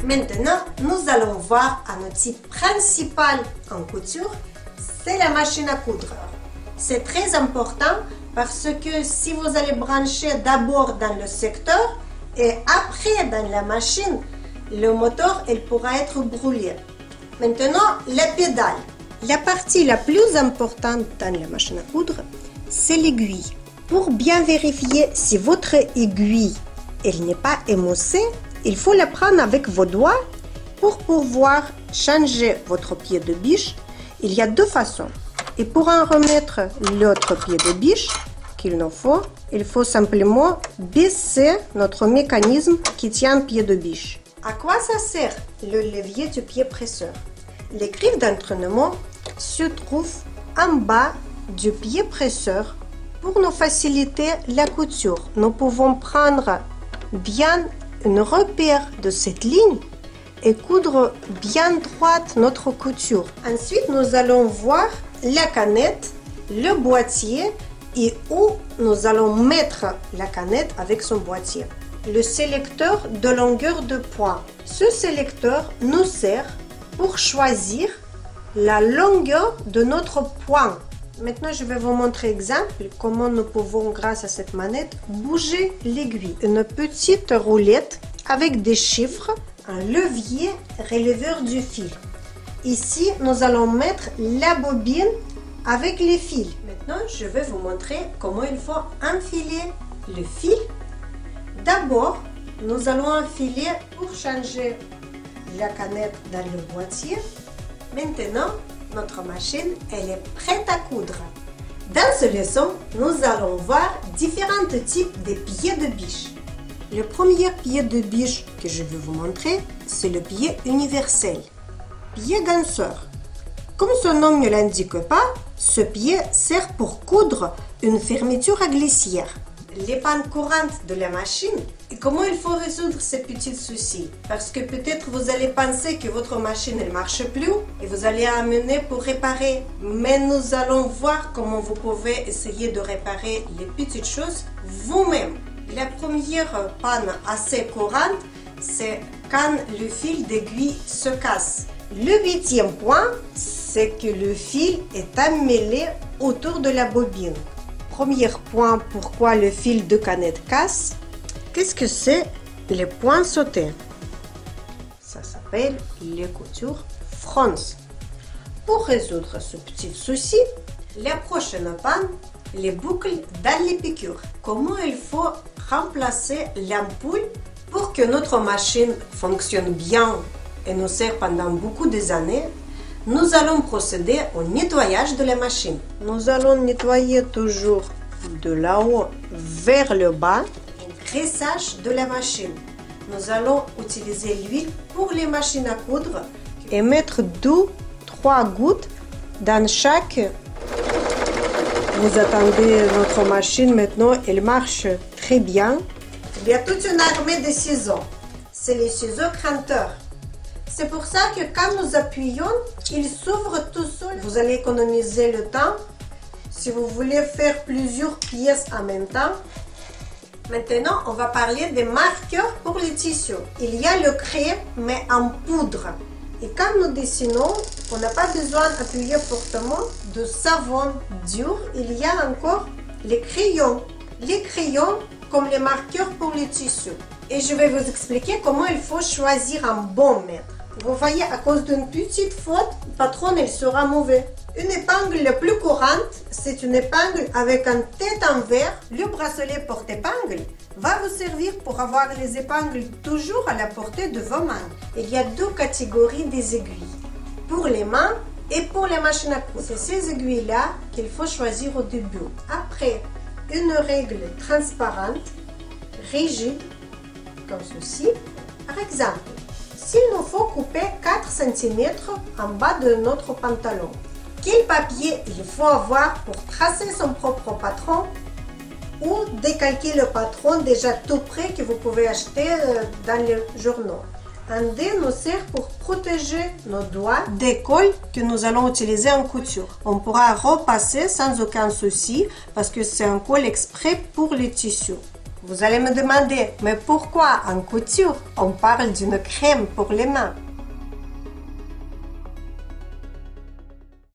Maintenant, nous allons voir un outil principal en couture, c'est la machine à coudre. C'est très important parce que si vous allez brancher d'abord dans le secteur et après dans la machine, le moteur il pourra être brûlé. Maintenant, la pédale. La partie la plus importante dans la machine à coudre, c'est l'aiguille. Pour bien vérifier si votre aiguille elle n'est pas émoussée, il faut la prendre avec vos doigts. Pour pouvoir changer votre pied de biche, il y a deux façons. Et pour en remettre l'autre pied de biche qu'il nous faut, il faut simplement baisser notre mécanisme qui tient le pied de biche. À quoi ça sert le levier du pied presseur? Les griffes d'entraînement se trouvent en bas du pied presseur. Pour nous faciliter la couture, nous pouvons prendre bien un repère de cette ligne et coudre bien droite notre couture. Ensuite, nous allons voir la canette, le boîtier et où nous allons mettre la canette avec son boîtier. Le sélecteur de longueur de point. Ce sélecteur nous sert pour choisir la longueur de notre point. Maintenant, je vais vous montrer exemple comment nous pouvons, grâce à cette manette, bouger l'aiguille. Une petite roulette avec des chiffres, un levier releveur du fil. Ici, nous allons mettre la bobine avec les fils. Maintenant, je vais vous montrer comment il faut enfiler le fil. D'abord, nous allons enfiler pour changer la canette dans le boîtier. Maintenant, notre machine elle est prête à coudre. Dans ce leçon, nous allons voir différents types de pieds de biche. Le premier pied de biche que je vais vous montrer, c'est le pied universel, pied ganseur. Comme son nom ne l'indique pas, ce pied sert pour coudre une fermeture à glissière. Les pannes courantes de la machine et comment il faut résoudre ces petits soucis. Parce que peut-être vous allez penser que votre machine ne marche plus et vous allez amener pour réparer. Mais nous allons voir comment vous pouvez essayer de réparer les petites choses vous-même. La première panne assez courante, c'est quand le fil d'aiguille se casse. Le 8e point, c'est que le fil est emmêlé autour de la bobine. Premier point, pourquoi le fil de canette casse. Qu'est-ce que c'est les points sautés? Ça s'appelle les coutures France. Pour résoudre ce petit souci, la prochaine panne, les boucles dans les piqûres. Comment il faut remplacer l'ampoule pour que notre machine fonctionne bien et nous sert pendant beaucoup d'années? Nous allons procéder au nettoyage de la machine. Nous allons nettoyer toujours de là-haut vers le bas. Graissage de la machine. Nous allons utiliser l'huile pour les machines à coudre et mettre 2-3 gouttes dans chaque. Vous attendez votre machine maintenant, elle marche très bien. Il y a toute une armée de ciseaux. C'est les ciseaux cranteurs. C'est pour ça que quand nous appuyons, il s'ouvre tout seul. Vous allez économiser le temps. Si vous voulez faire plusieurs pièces en même temps. Maintenant, on va parler des marqueurs pour les tissus. Il y a le craie, mais en poudre. Et quand nous dessinons, on n'a pas besoin d'appuyer fortement de savon dur. Il y a encore les crayons. Les crayons comme les marqueurs pour les tissus. Et je vais vous expliquer comment il faut choisir un bon mètre. Vous voyez, à cause d'une petite faute, le patron il sera mauvais. Une épingle la plus courante, c'est une épingle avec une tête en verre. Le bracelet porte-épingle va vous servir pour avoir les épingles toujours à la portée de vos mains. Il y a deux catégories des aiguilles, pour les mains et pour les machines à coudre. C'est ces aiguilles-là qu'il faut choisir au début. Après, une règle transparente, rigide, comme ceci. Par exemple, s'il nous faut couper 4 cm en bas de notre pantalon, quel papier il faut avoir pour tracer son propre patron ou décalquer le patron déjà tout prêt que vous pouvez acheter dans les journaux. Un dé nous sert pour protéger nos doigts des cols que nous allons utiliser en couture. On pourra repasser sans aucun souci parce que c'est un col exprès pour les tissus. Vous allez me demander, mais pourquoi en couture on parle d'une crème pour les mains?